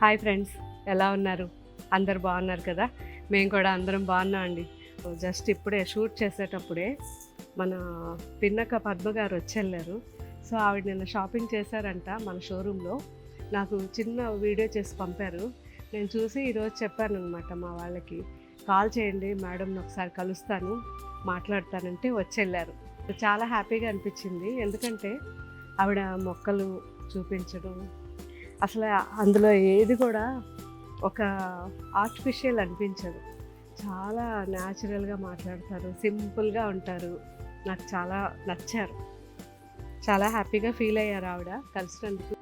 Hi friends, ఎలా ఉన్నారు? అందరు బాగున్నారు కదా? మేము కూడా అందరం బాగున్నాం అండి. జస్ట్ ఇప్పుడే షూట్ చేసేటప్పుడే మన పిన్నక్క పద్మ గారు వచ్చి వెళ్ళారు. సో ఆవిడ నిన్న షాపింగ్ చేశారంట మన షోరూంలో. నాకు చిన్న వీడియో చేసి పంపారు. నేను చూసి ఈరోజు చెప్పాను అనమాట మా వాళ్ళకి, కాల్ చేయండి మేడంని, ఒకసారి కలుస్తాను, మాట్లాడతానంటే వచ్చి వెళ్ళారు. చాలా హ్యాపీగా అనిపించింది. ఎందుకంటే ఆవిడ మొక్కలు చూపించడం, అసలు అందులో ఏది కూడా ఒక ఆర్టిఫిషియల్ అనిపించదు. చాలా న్యాచురల్గా మాట్లాడతారు, సింపుల్గా ఉంటారు. నాకు చాలా నచ్చారు. చాలా హ్యాపీగా ఫీల్ అయ్యారు ఆవిడ కలిసినందుకు.